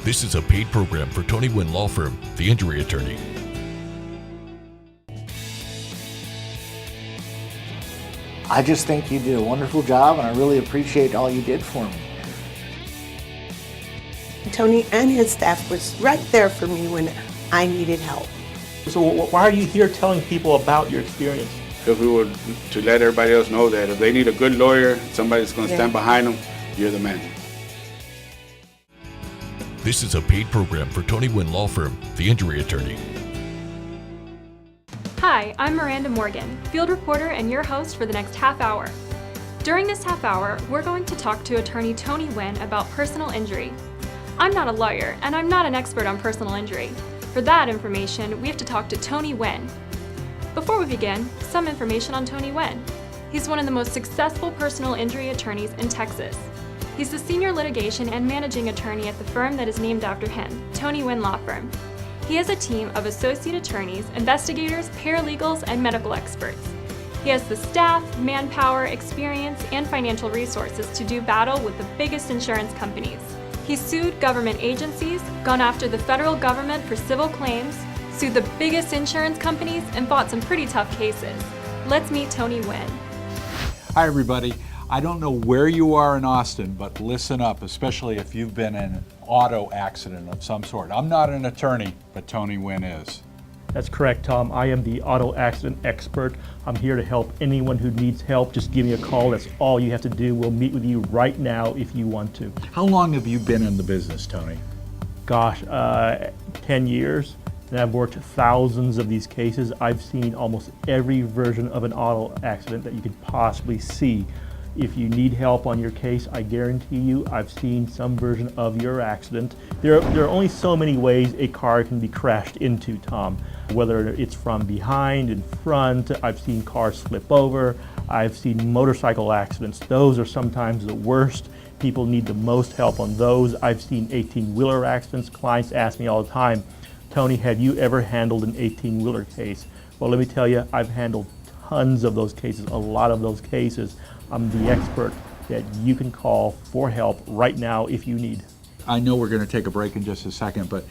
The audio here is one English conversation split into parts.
This is a paid program for Tony Wynn Law Firm, the injury attorney. I just think you did a wonderful job, and I really appreciate all you did for me. Tony and his staff was right there for me when I needed help. So why are you here telling people about your experience? Because we would to let everybody else know that if they need a good lawyer, somebody that's going to stand behind them, you're the man. This is a paid program for Tony Wynn Law Firm, the injury attorney. Hi, I'm Miranda Morgan, field reporter and your host for the next half hour. During this half hour, we're going to talk to attorney Tony Wynn about personal injury. I'm not a lawyer, and I'm not an expert on personal injury. For that information, we have to talk to Tony Wynn. Before we begin, some information on Tony Wynn. He's one of the most successful personal injury attorneys in Texas. He's the senior litigation and managing attorney at the firm that is named after him, Tony Wynn Law Firm. He has a team of associate attorneys, investigators, paralegals, and medical experts. He has the staff, manpower, experience, and financial resources to do battle with the biggest insurance companies. He's sued government agencies, gone after the federal government for civil claims, sued the biggest insurance companies, and fought some pretty tough cases. Let's meet Tony Wynn. Hi everybody. I don't know where you are in Austin, but listen up, especially if you've been in an auto accident of some sort. I'm not an attorney, but Tony Wynn is. That's correct, Tom. I am the auto accident expert. I'm here to help anyone who needs help. Just give me a call. That's all you have to do. We'll meet with you right now if you want to. How long have you been in the business, Tony? Gosh, 10 years. And I've worked thousands of these cases. I've seen almost every version of an auto accident that you could possibly see. If you need help on your case, I guarantee you I've seen some version of your accident. There are only so many ways a car can be crashed into, Tom. Whether it's from behind, in front, I've seen cars flip over, I've seen motorcycle accidents. Those are sometimes the worst. People need the most help on those. I've seen 18-wheeler accidents. Clients ask me all the time, Tony, have you ever handled an 18-wheeler case? Well, let me tell you, I've handled tons of those cases, a lot of those cases. I'm the expert that you can call for help right now if you need. I know we're going to take a break in just a second, but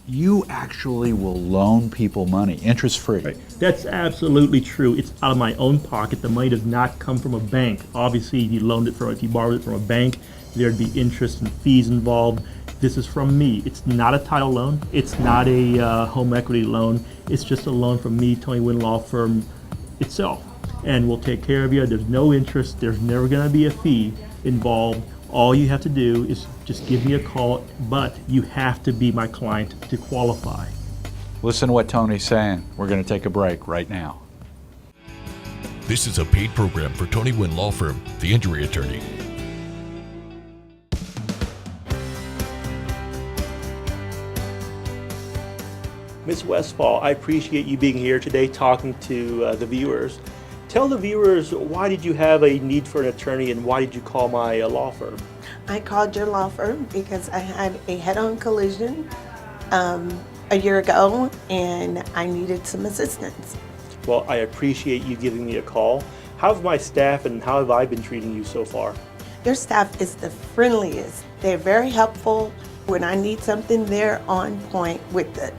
you actually will loan people money, interest-free. Right. That's absolutely true. It's out of my own pocket. The money does not come from a bank. Obviously, if you borrowed it from a bank, there'd be interest and fees involved. This is from me. It's not a title loan. It's not a home equity loan. It's just a loan from me, Tony Wynn Law Firm itself. And we'll take care of you. There's no interest. There's never going to be a fee involved. All you have to do is just give me a call, but you have to be my client to qualify. Listen to what Tony's saying. We're going to take a break right now. This is a paid program for Tony Wynn Law Firm, the injury attorney. Ms. Westfall, I appreciate you being here today talking to the viewers. Tell the viewers, why did you have a need for an attorney and why did you call my law firm? I called your law firm because I had a head-on collision a year ago and I needed some assistance. Well, I appreciate you giving me a call. How's my staff and how have I been treating you so far? Your staff is the friendliest. They're very helpful. When I need something, they're on point with it.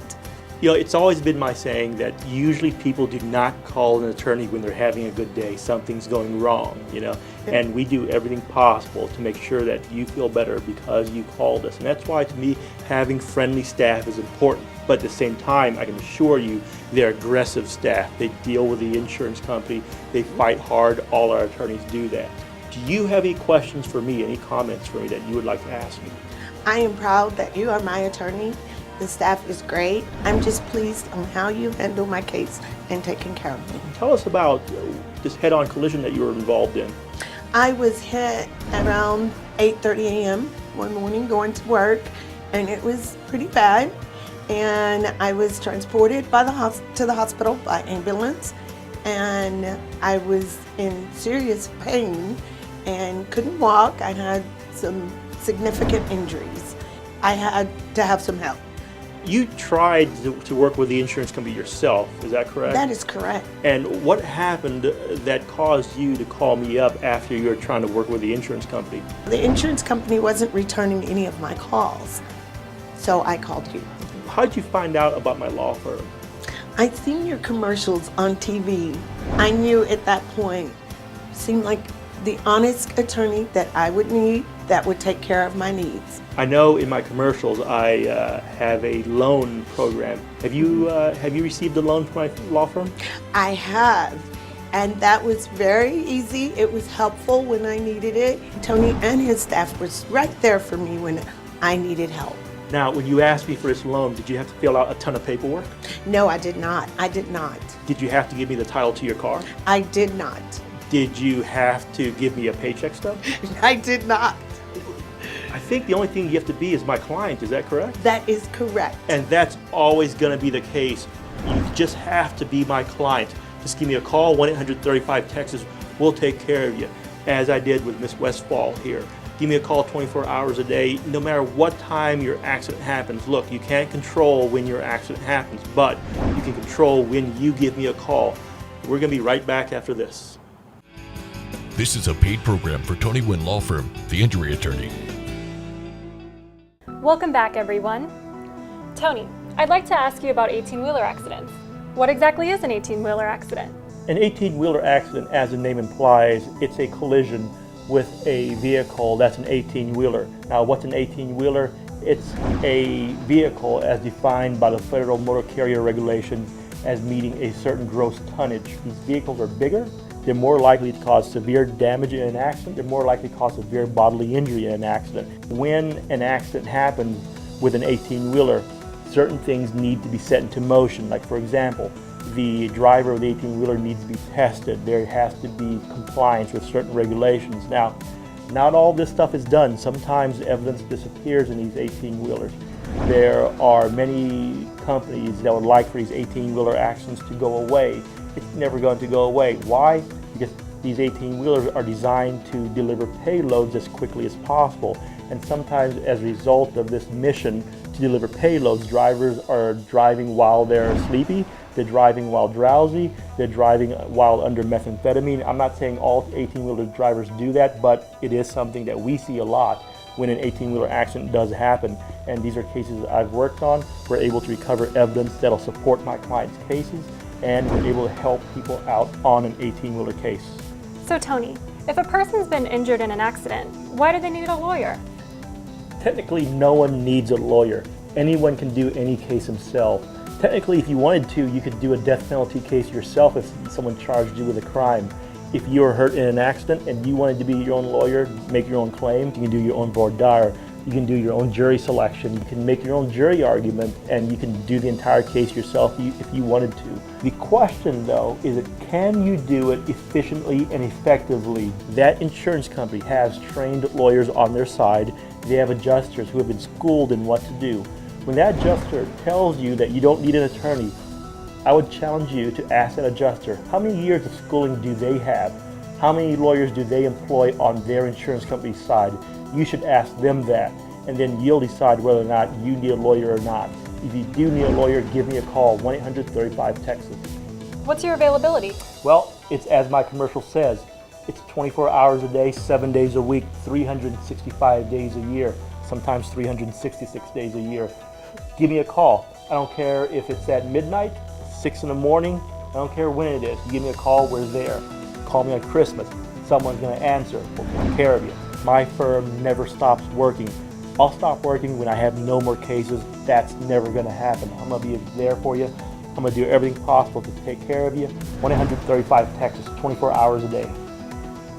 You know, it's always been my saying that usually people do not call an attorney when they're having a good day. Something's going wrong, you know, and we do everything possible to make sure that you feel better because you called us. And that's why, to me, having friendly staff is important. But at the same time, I can assure you they're aggressive staff. They deal with the insurance company. They fight hard. All our attorneys do that. Do you have any questions for me, any comments for me that you would like to ask me? I am proud that you are my attorney. The staff is great. I'm just pleased on how you handle my case and taking care of me. Tell us about this head-on collision that you were involved in. I was hit around 8:30 a.m. one morning going to work, and it was pretty bad. And I was transported to the hospital by ambulance, and I was in serious pain and couldn't walk. I had some significant injuries. I had to have some help. You tried to work with the insurance company yourself, is that correct? That is correct. And what happened that caused you to call me up after you were trying to work with the insurance company? The insurance company wasn't returning any of my calls. So I called you. How did you find out about my law firm? I'd seen your commercials on TV. I knew at that point, seemed like the honest attorney that I would need that would take care of my needs. I know in my commercials I have a loan program. Have you received a loan from my law firm? I have, and that was very easy. It was helpful when I needed it. Tony and his staff was right there for me when I needed help. Now, when you asked me for this loan, did you have to fill out a ton of paperwork? No, I did not. I did not. Did you have to give me the title to your car? I did not. Did you have to give me a paycheck stub? I did not. I think the only thing you have to be is my client, is that correct? That is correct. And that's always going to be the case. You just have to be my client. Just give me a call, 1-800-35-TEXAS. We'll take care of you, as I did with Miss Westfall here. Give me a call 24 hours a day, no matter what time your accident happens. Look, you can't control when your accident happens, but you can control when you give me a call. We're going to be right back after this. This is a paid program for Tony Wynn Law Firm, the injury attorney. Welcome back, everyone. Tony, I'd like to ask you about 18-wheeler accidents. What exactly is an 18-wheeler accident? An 18-wheeler accident, as the name implies, it's a collision with a vehicle that's an 18-wheeler. Now, what's an 18-wheeler? It's a vehicle as defined by the Federal Motor Carrier Regulation as meeting a certain gross tonnage. These vehicles are bigger, they're more likely to cause severe damage in an accident, they're more likely to cause severe bodily injury in an accident. When an accident happens with an 18-wheeler, certain things need to be set into motion. Like, for example, the driver of the 18-wheeler needs to be tested. There has to be compliance with certain regulations. Now, not all this stuff is done. Sometimes evidence disappears in these 18-wheelers. There are many companies that would like for these 18-wheeler accidents to go away. It's never going to go away. Why? Because these 18-wheelers are designed to deliver payloads as quickly as possible. And sometimes as a result of this mission to deliver payloads, drivers are driving while they're sleepy, they're driving while drowsy, they're driving while under methamphetamine. I'm not saying all 18-wheeler drivers do that, but it is something that we see a lot when an 18-wheeler accident does happen. And these are cases that I've worked on. We're able to recover evidence that'll support my clients' cases, and we're able to help people out on an 18-wheeler case. So Tony, if a person's been injured in an accident, why do they need a lawyer? Technically, no one needs a lawyer. Anyone can do any case himself. Technically, if you wanted to, you could do a death penalty case yourself if someone charged you with a crime. If you were hurt in an accident and you wanted to be your own lawyer, make your own claim, you can do your own voir dire. You can do your own jury selection. You can make your own jury argument, and you can do the entire case yourself if you wanted to. The question, though, is that can you do it efficiently and effectively? That insurance company has trained lawyers on their side. They have adjusters who have been schooled in what to do. When that adjuster tells you that you don't need an attorney, I would challenge you to ask that adjuster, how many years of schooling do they have? How many lawyers do they employ on their insurance company's side? You should ask them that, and then you'll decide whether or not you need a lawyer or not. If you do need a lawyer, give me a call, 1-800-35-TEXAS. What's your availability? Well, it's as my commercial says, it's 24 hours a day, 7 days a week, 365 days a year, sometimes 366 days a year. Give me a call. I don't care if it's at midnight, 6 in the morning, I don't care when it is. You give me a call, we're there. Call me on Christmas, someone's going to answer. We'll take care of you. My firm never stops working. I'll stop working when I have no more cases. That's never going to happen. I'm going to be there for you. I'm going to do everything possible to take care of you. 1-800-35-TEXAS, 24 hours a day.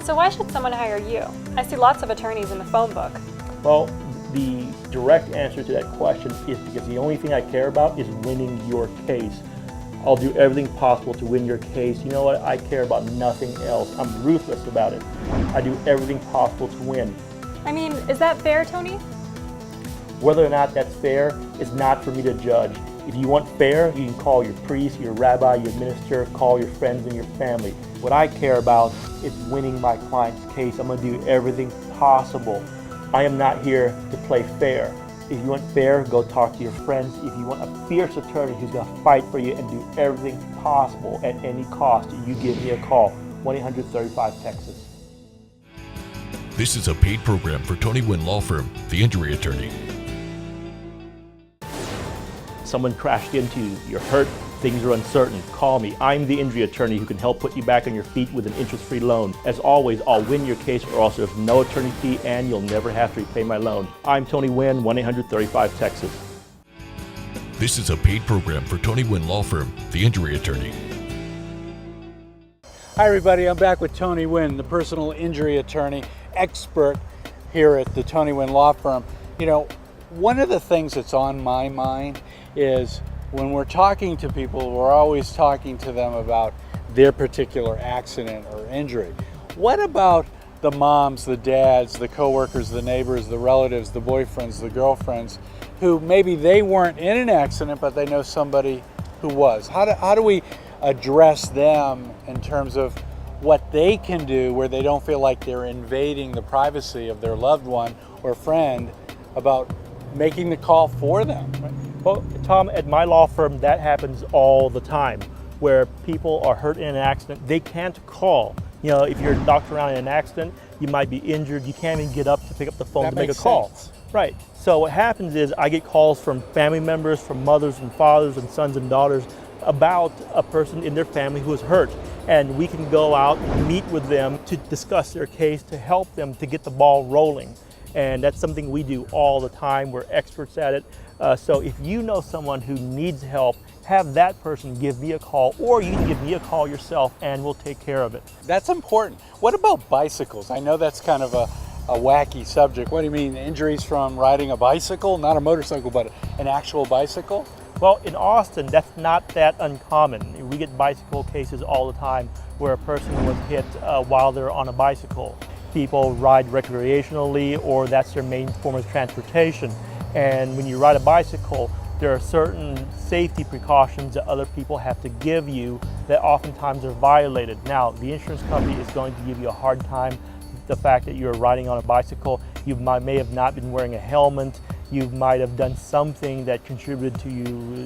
So why should someone hire you? I see lots of attorneys in the phone book. Well, the direct answer to that question is because the only thing I care about is winning your case. I'll do everything possible to win your case. You know what? I care about nothing else. I'm ruthless about it. I do everything possible to win. I mean, is that fair, Tony? Whether or not that's fair is not for me to judge. If you want fair, you can call your priest, your rabbi, your minister, call your friends and your family. What I care about is winning my client's case. I'm going to do everything possible. I am not here to play fair. If you want fair, go talk to your friends. If you want a fierce attorney who's going to fight for you and do everything possible at any cost, you give me a call, 1-800-35-TEXAS. This is a paid program for Tony Wynn Law Firm, the injury attorney. someone crashed into you, you're hurt, things are uncertain, call me. I'm the injury attorney who can help put you back on your feet with an interest-free loan. As always, I'll win your case or else there's no attorney fee and you'll never have to repay my loan. I'm Tony Wynn, 1-800-35-TEXAS. This is a paid program for Tony Wynn Law Firm, the injury attorney. Hi everybody, I'm back with Tony Wynn, the personal injury attorney, expert here at the Tony Wynn Law Firm. You know, one of the things that's on my mind is when we're talking to people, we're always talking to them about their particular accident or injury. What about the moms, the dads, the coworkers, the neighbors, the relatives, the boyfriends, the girlfriends, who maybe they weren't in an accident, but they know somebody who was? How do we address them in terms of what they can do where they don't feel like they're invading the privacy of their loved one or friend about making the call for them? Right. Well, Tom, at my law firm, that happens all the time, where people are hurt in an accident. They can't call. You know, if you're knocked around in an accident, you might be injured. You can't even get up to pick up the phone to make a call. Sense. Right. So what happens is I get calls from family members, from mothers and fathers and sons and daughters about a person in their family who is hurt. And we can go out, meet with them to discuss their case, to help them to get the ball rolling. And that's something we do all the time. We're experts at it. So if you know someone who needs help, have that person give me a call, or you can give me a call yourself and we'll take care of it. That's important. What about bicycles? I know that's kind of a wacky subject. What do you mean, injuries from riding a bicycle? Not a motorcycle, but an actual bicycle? Well, in Austin, that's not that uncommon. We get bicycle cases all the time where a person was hit while they're on a bicycle. People ride recreationally, or that's their main form of transportation. And when you ride a bicycle, there are certain safety precautions that other people have to give you that oftentimes are violated. Now, the insurance company is going to give you a hard time. The fact that you're riding on a bicycle, you may have not been wearing a helmet, you might have done something that contributed to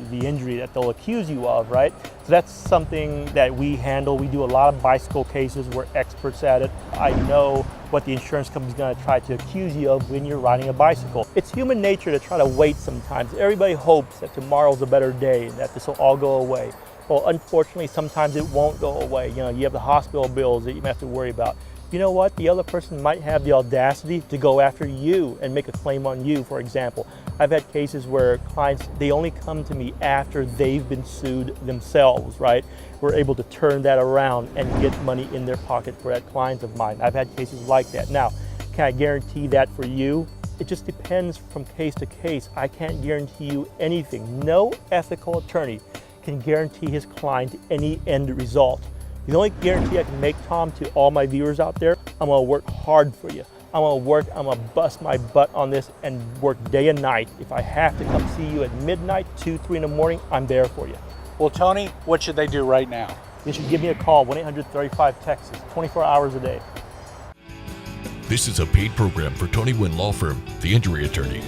the injury that they'll accuse you of, right? So that's something that we handle. We do a lot of bicycle cases. We're experts at it. I know what the insurance company is going to try to accuse you of when you're riding a bicycle. It's human nature to try to wait sometimes. Everybody hopes that tomorrow's a better day and that this will all go away. Well, unfortunately, sometimes it won't go away. You know, you have the hospital bills that you have to worry about. You know what? The other person might have the audacity to go after you and make a claim on you, for example. I've had cases where clients, they only come to me after they've been sued themselves, right? We're able to turn that around and get money in their pocket for that client of mine. I've had cases like that. Now, can I guarantee that for you? It just depends from case to case. I can't guarantee you anything. No ethical attorney can guarantee his client any end result. The only guarantee I can make, Tom, to all my viewers out there, I'm gonna work hard for you. I'm gonna bust my butt on this and work day and night. If I have to come see you at midnight, 2, 3 in the morning, I'm there for you. Well, Tony, what should they do right now? You should give me a call, 1-800-35-TEXAS, 24 hours a day. This is a paid program for Tony Wynn Law Firm, the injury attorney.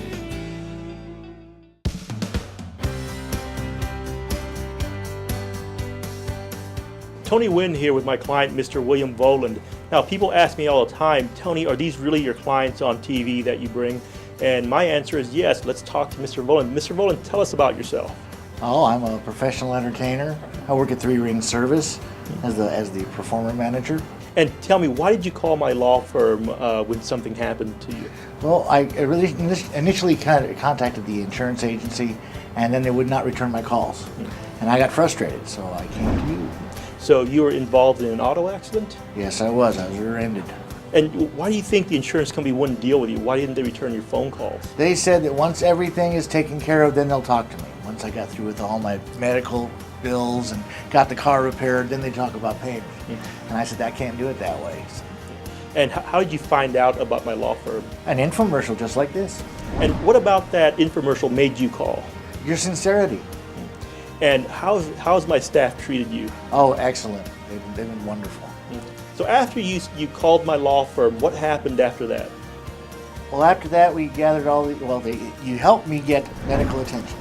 Tony Wynn here with my client, Mr. William Voland. Now, people ask me all the time, Tony, are these really your clients on TV that you bring? And my answer is yes. Let's talk to Mr. Voland. Mr. Voland, tell us about yourself. Oh, I'm a professional entertainer. I work at 3 Ring Service as the performer manager. And tell me, why did you call my law firm when something happened to you? Well, I really initially contacted the insurance agency, and then they would not return my calls. And I got frustrated, so I came to you. So you were involved in an auto accident? Yes, I was. I was rear-ended. And why do you think the insurance company wouldn't deal with you? Why didn't they return your phone calls? They said that once everything is taken care of, then they'll talk to me. Once I got through with all my medical bills and got the car repaired, then they talk about paying me. And I said, I can't do it that way. So, and how did you find out about my law firm? an infomercial just like this. And what about that infomercial made you call? Your sincerity. And how's my staff treated you? Oh, excellent. They've been wonderful. So after you called my law firm, what happened after that? Well, after that, we gathered you helped me get medical attention.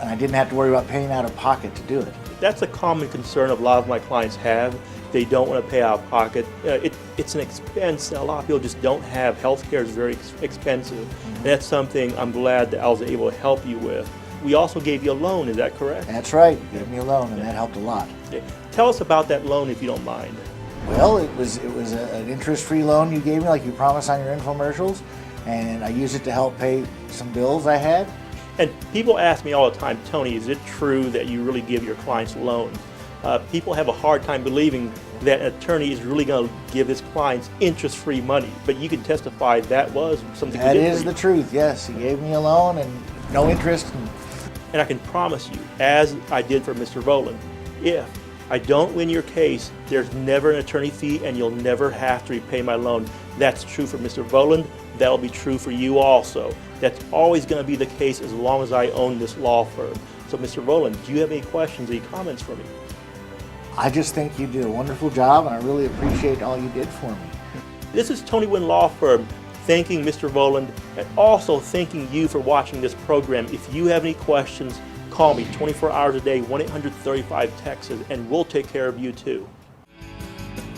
And I didn't have to worry about paying out of pocket to do it. That's a common concern a lot of my clients have. They don't want to pay out of pocket. It's an expense. A lot of people just don't have. Healthcare is very expensive. And that's something I'm glad that I was able to help you with. we also gave you a loan, is that correct? That's right. You gave me a loan, and that helped a lot. Okay. Tell us about that loan if you don't mind. Well, it was an interest-free loan you gave me, like you promised on your infomercials, and I used it to help pay some bills I had. And people ask me all the time, Tony, is it true that you really give your clients loans? People have a hard time believing that an attorney is really going to give his clients interest-free money, but you can testify that was something That he did is for you. the truth, yes. He gave me a loan and no interest. And I can promise you, as I did for Mr. Voland, if I don't win your case, there's never an attorney fee and you'll never have to repay my loan. That's true for Mr. Voland. That'll be true for you also. That's always going to be the case as long as I own this law firm. So Mr. Voland, do you have any questions, any comments for me? I just think you did a wonderful job, and I really appreciate all you did for me. This is Tony Wynn Law Firm thanking Mr. Voland and also thanking you for watching this program. If you have any questions, call me 24 hours a day, 1-800-35-TEXAS, and we'll take care of you too.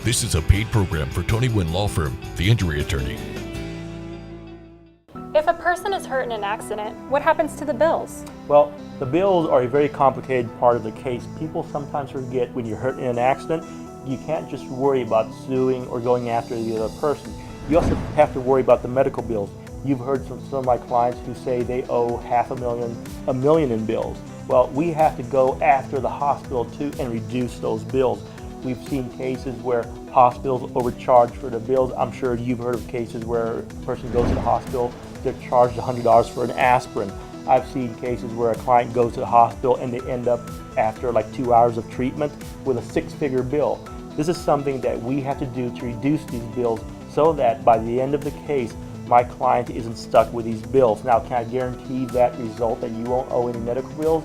This is a paid program for Tony Wynn Law Firm, the injury attorney. If a person is hurt in an accident, what happens to the bills? Well, the bills are a very complicated part of the case. People sometimes forget when you're hurt in an accident, you can't just worry about suing or going after the other person. You also have to worry about the medical bills. You've heard from some of my clients who say they owe $500,000, $1 million in bills. Well, we have to go after the hospital too and reduce those bills. We've seen cases where hospitals overcharge for the bills. I'm sure you've heard of cases where a person goes to the hospital, they're charged $100 for an aspirin. I've seen cases where a client goes to the hospital and they end up after like 2 hours of treatment with a 6-figure bill. This is something that we have to do to reduce these bills so that by the end of the case, my client isn't stuck with these bills. Now, can I guarantee that result that you won't owe any medical bills?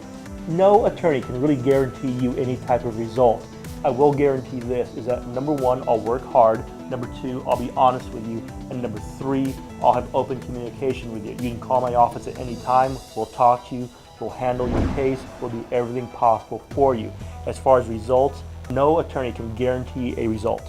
No attorney can really guarantee you any type of result. I will guarantee this, is that number one, I'll work hard. Number two, I'll be honest with you. And number three, I'll have open communication with you. You can call my office at any time. We'll talk to you. We'll handle your case. We'll do everything possible for you. As far as results, no attorney can guarantee a result.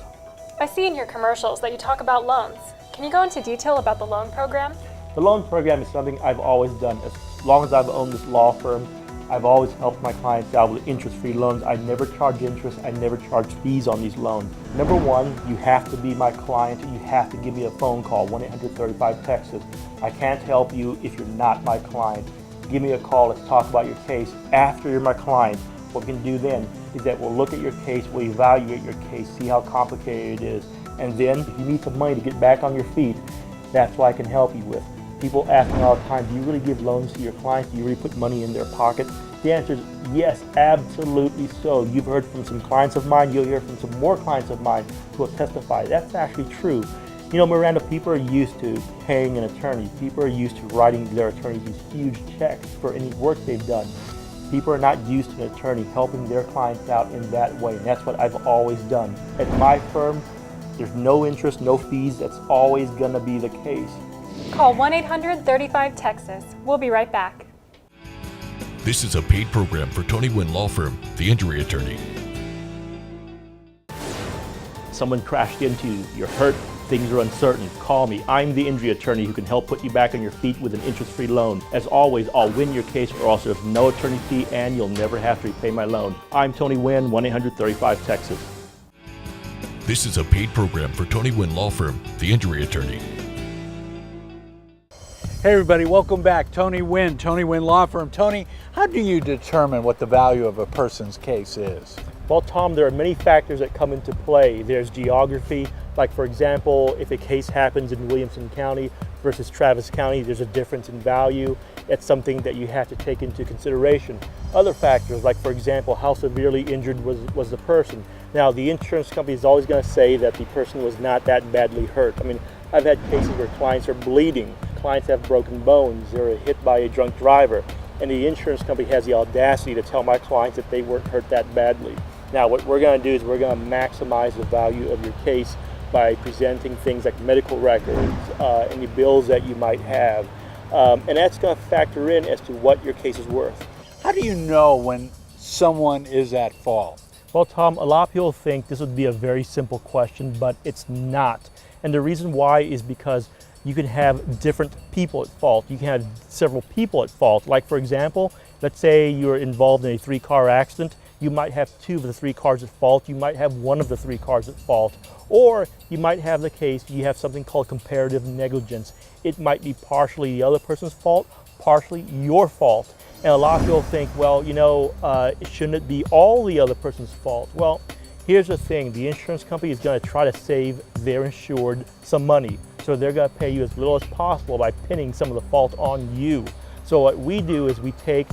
I see in your commercials that you talk about loans. Can you go into detail about the loan program? The loan program is something I've always done. As long as I've owned this law firm, I've always helped my clients out with interest-free loans. I never charge interest. I never charge fees on these loans. Number one, you have to be my client. You have to give me a phone call, 1-800-35-TEXAS. I can't help you if you're not my client. Give me a call. Let's talk about your case. After you're my client, what we can do then is that we'll look at your case, we'll evaluate your case, see how complicated it is, and then if you need some money to get back on your feet, that's what I can help you with. People ask me all the time, do you really give loans to your clients? Do you really put money in their pocket? The answer is yes, absolutely so. You've heard from some clients of mine, you'll hear from some more clients of mine who will testify. That's actually true. You know, Miranda, people are used to paying an attorney. People are used to writing their attorneys these huge checks for any work they've done. People are not used to an attorney helping their clients out in that way, and that's what I've always done. At my firm, there's no interest, no fees. That's always going to be the case. Call 1-800-35-TEXAS. We'll be right back. This is a paid program for Tony Wynn Law Firm, the injury attorney. Someone crashed into you, you're hurt, things are uncertain, call me. I'm the injury attorney who can help put you back on your feet with an interest-free loan. As always, I'll win your case or else there's no attorney fee and you'll never have to repay my loan. I'm Tony Wynn, 1-800-35-TEXAS. This is a paid program for Tony Wynn Law Firm, the injury attorney. Hey everybody, welcome back. Tony Wynn Law Firm. Tony, how do you determine what the value of a person's case is? Well, Tom, there are many factors that come into play. There's geography, like for example, if a case happens in Williamson County versus Travis County, there's a difference in value. It's something that you have to take into consideration. Other factors, like for example, how severely injured was the person. Now, the insurance company is always going to say that the person was not that badly hurt. I mean, I've had cases where clients are bleeding, clients have broken bones, they're hit by a drunk driver, and the insurance company has the audacity to tell my clients that they weren't hurt that badly. Now, what we're going to do is we're going to maximize the value of your case by presenting things like medical records, any bills that you might have, and that's going to factor in as to what your case is worth. How do you know when someone is at fault? Well, Tom, a lot of people think this would be a very simple question, but it's not. And the reason why is because You can have different people at fault. You can have several people at fault. Like for example, let's say you're involved in a 3-car accident. You might have 2 of the 3 cars at fault. You might have 1 of the 3 cars at fault. Or you might have the case, you have something called comparative negligence. It might be partially the other person's fault, partially your fault. And a lot of people think, well, you know, shouldn't it be all the other person's fault? Well, here's the thing, the insurance company is going to try to save their insured some money. So they're going to pay you as little as possible by pinning some of the fault on you. So what we do is we take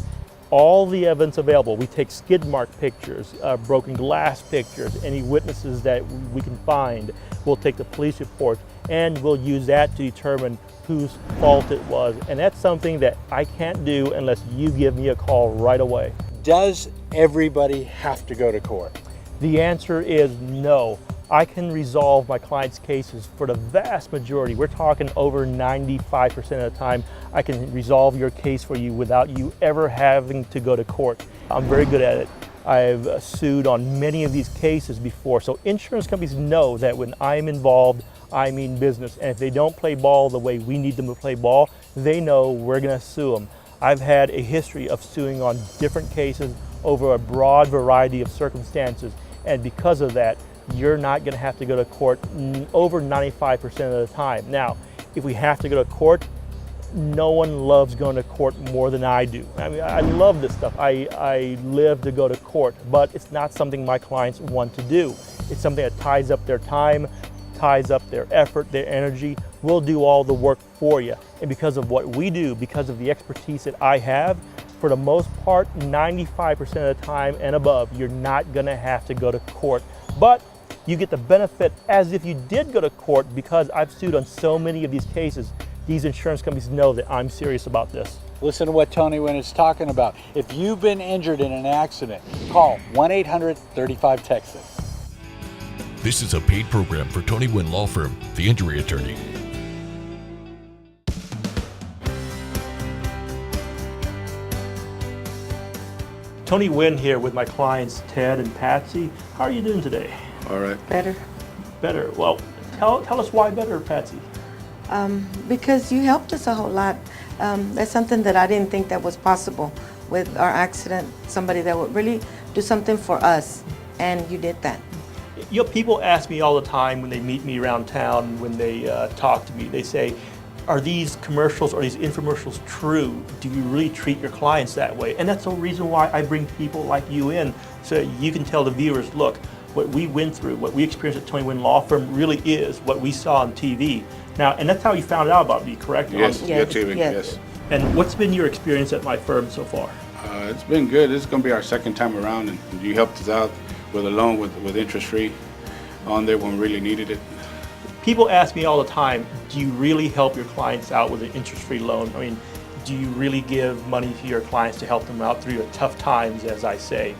all the evidence available. We take skid mark pictures, broken glass pictures, any witnesses that we can find. We'll take the police report, and we'll use that to determine whose fault it was. And that's something that I can't do unless you give me a call right away. Does everybody have to go to court? The answer is no. I can resolve my clients' cases for the vast majority. We're talking over 95% of the time. I can resolve your case for you without you ever having to go to court. I'm very good at it. I've sued on many of these cases before. So insurance companies know that when I'm involved, I mean business. And if they don't play ball the way we need them to play ball, they know we're going to sue them. I've had a history of suing on different cases over a broad variety of circumstances. And because of that, you're not going to have to go to court over 95% of the time. Now, if we have to go to court, no one loves going to court more than I do. I mean, I love this stuff. I live to go to court, but it's not something my clients want to do. It's something that ties up their time, ties up their effort, their energy. We'll do all the work for you. And because of what we do, because of the expertise that I have, for the most part, 95% of the time and above, you're not going to have to go to court. But you get the benefit as if you did go to court, because I've sued on so many of these cases. These insurance companies know that I'm serious about this. Listen to what Tony Wynn is talking about. If you've been injured in an accident, call 1-800-35-TEXAS. This is a paid program for Tony Wynn Law Firm, the injury attorney. Tony Wynn here with my clients Ted and Patsy. How are you doing today? All right. Better. Better. Well, tell us why better, Patsy. Because you helped us a whole lot. That's something that I didn't think that was possible with our accident. Somebody that would really do something for us, and you did that. You know, people ask me all the time when they meet me around town, when they talk to me, they say, are these commercials or these infomercials true? Do you really treat your clients that way? And that's the reason why I bring people like you in, so you can tell the viewers, look, what we went through, what we experienced at Tony Wynn Law Firm really is what we saw on TV. Now, and that's how you found out about me, correct? Yes, Yes, TV, yes. And what's been your experience at my firm so far? It's been good. This is going to be our second time around, and you helped us out with a loan with interest free on there when we really needed it. People ask me all the time, do you really help your clients out with an interest-free loan? I mean, do you really give money to your clients to help them out through the tough times, as I say?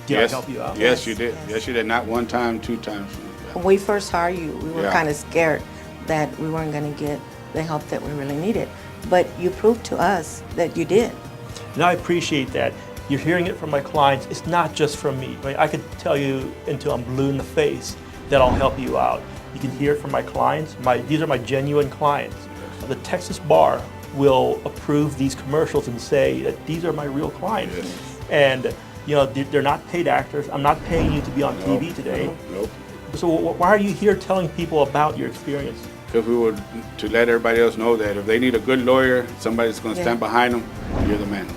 Did I help you out? Yes, you did. Yes, you did. Not one time, 2 times. When we first hired you, we were Yeah. kind of scared that we weren't going to get the help that we really needed. But you proved to us that you did. And I appreciate that. You're hearing it from my clients. It's not just from me. I mean, I could tell you until I'm blue in the face that I'll help you out. You can hear it from my clients. These are my genuine clients. The Texas Bar will approve these commercials and say that these are my real clients. Yes. And you know, they're not paid actors. I'm not paying you to be on TV today. Nope. So why are you here telling people about your experience? Because we would, to let everybody else know that if they need a good lawyer, somebody's going to stand behind them, you're the man.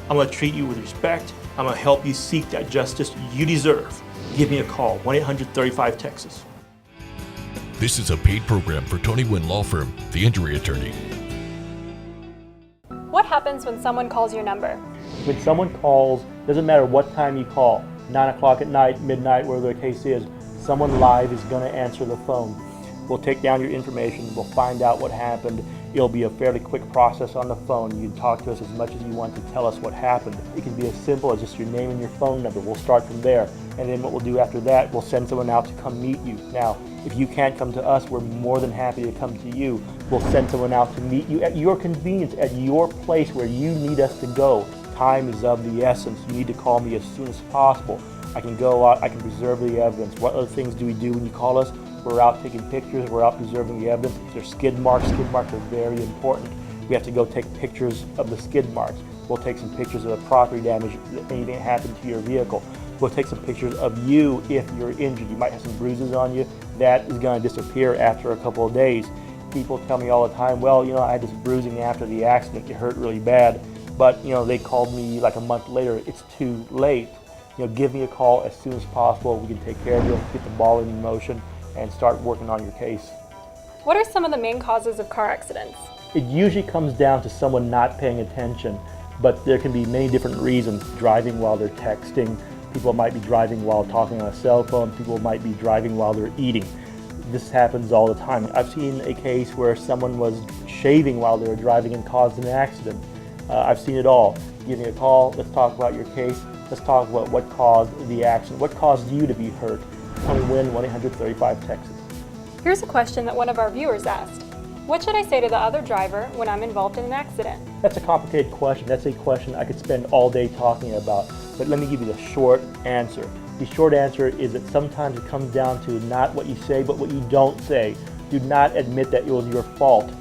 I'm going to treat you with respect. I'm going to help you seek that justice you deserve. Give me a call, 1-800-35-TEXAS. This is a paid program for Tony Wynn Law Firm, the injury attorney. What happens when someone calls your number? When someone calls, doesn't matter what time you call, 9 o'clock at night, midnight, wherever the case is, someone live is going to answer the phone. We'll take down your information, we'll find out what happened. It'll be a fairly quick process on the phone. You can talk to us as much as you want to tell us what happened. It can be as simple as just your name and your phone number. We'll start from there. And then what we'll do after that, we'll send someone out to come meet you. Now, if you can't come to us, we're more than happy to come to you. We'll send someone out to meet you at your convenience, at your place where you need us to go. Time is of the essence. You need to call me as soon as possible. I can go out, I can preserve the evidence. What other things do we do when you call us? We're out taking pictures, we're out preserving the evidence. If there's skid marks are very important. We have to go take pictures of the skid marks. We'll take some pictures of the property damage, anything that happened to your vehicle. We'll take some pictures of you if you're injured. You might have some bruises on you. That is going to disappear after a couple of days. People tell me all the time, well, I had this bruising after the accident. It hurt really bad. But, they called me like a month later. It's too late. Give me a call as soon as possible. We can take care of you, get the ball in motion, and start working on your case. What are some of the main causes of car accidents? It usually comes down to someone not paying attention, but there can be many different reasons. Driving while they're texting, people might be driving while talking on a cell phone, people might be driving while they're eating. This happens all the time. I've seen a case where someone was shaving while they were driving and caused an accident. I've seen it all. Give me a call, let's talk about your case. Let's talk about what caused the accident. What caused you to be hurt? Tony Wynn, 1-800-35-TEXAS. Here's a question that one of our viewers asked. What should I say to the other driver when I'm involved in an accident? That's a complicated question. That's a question I could spend all day talking about. But let me give you the short answer. The short answer is that sometimes it comes down to not what you say, but what you don't say. Do not admit that it was your fault.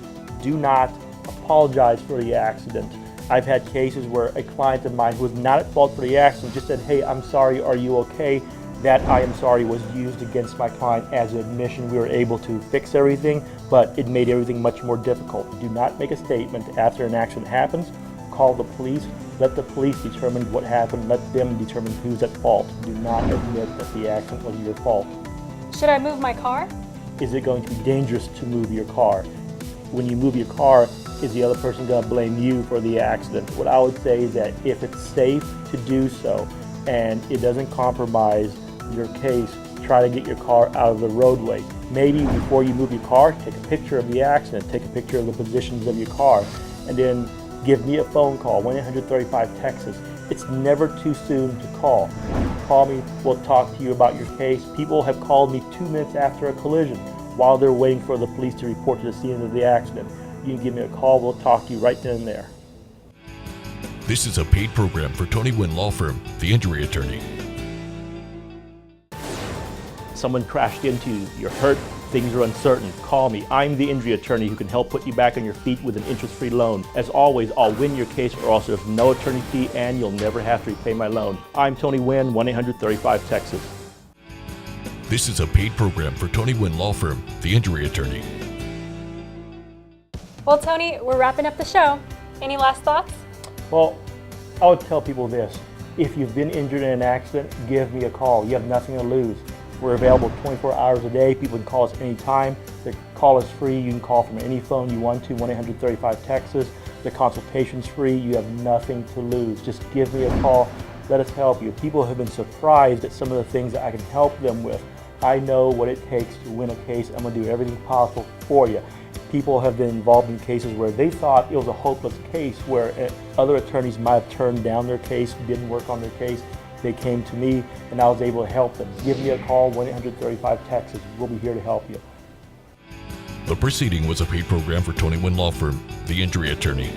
Do not apologize for the accident. I've had cases where a client of mine who was not at fault for the accident just said, hey, I'm sorry, are you okay? That I am sorry was used against my client as an admission. We were able to fix everything, but it made everything much more difficult. Do not make a statement after an accident happens. Call the police. Let the police determine what happened. Let them determine who's at fault. Do not admit that the accident was your fault. Should I move my car? Is it going to be dangerous to move your car? When you move your car, is the other person going to blame you for the accident? What I would say is that if it's safe to do so and it doesn't compromise your case, try to get your car out of the roadway. Maybe before you move your car, take a picture of the accident, take a picture of the positions of your car, and then give me a phone call, 1-800-35-TEXAS. It's never too soon to call. Call me, we'll talk to you about your case. People have called me 2 minutes after a collision while they're waiting for the police to report to the scene of the accident. You can give me a call, we'll talk to you right then and there. This is a paid program for Tony Wynn Law Firm, the injury attorney. Someone crashed into you, you're hurt, things are uncertain, call me. I'm the injury attorney who can help put you back on your feet with an interest-free loan. As always, I'll win your case or else there's no attorney fee and you'll never have to repay my loan. I'm Tony Wynn, 1-800-35-TEXAS. This is a paid program for Tony Wynn Law Firm, the injury attorney. Well, Tony, we're wrapping up the show. Any last thoughts? Well, I would tell people this. If you've been injured in an accident, give me a call. You have nothing to lose. We're available 24 hours a day. People can call us anytime. The call is free. You can call from any phone you want to, 1-800-35-TEXAS. The consultation's free. You have nothing to lose. Just give me a call. Let us help you. People have been surprised at some of the things that I can help them with. I know what it takes to win a case. I'm going to do everything possible for you. People have been involved in cases where they thought it was a hopeless case, where other attorneys might have turned down their case, didn't work on their case. They came to me and I was able to help them. Give me a call, 1-800-35-TEXAS. We'll be here to help you. The proceeding was a paid program for Tony Wynn Law Firm, the injury attorney.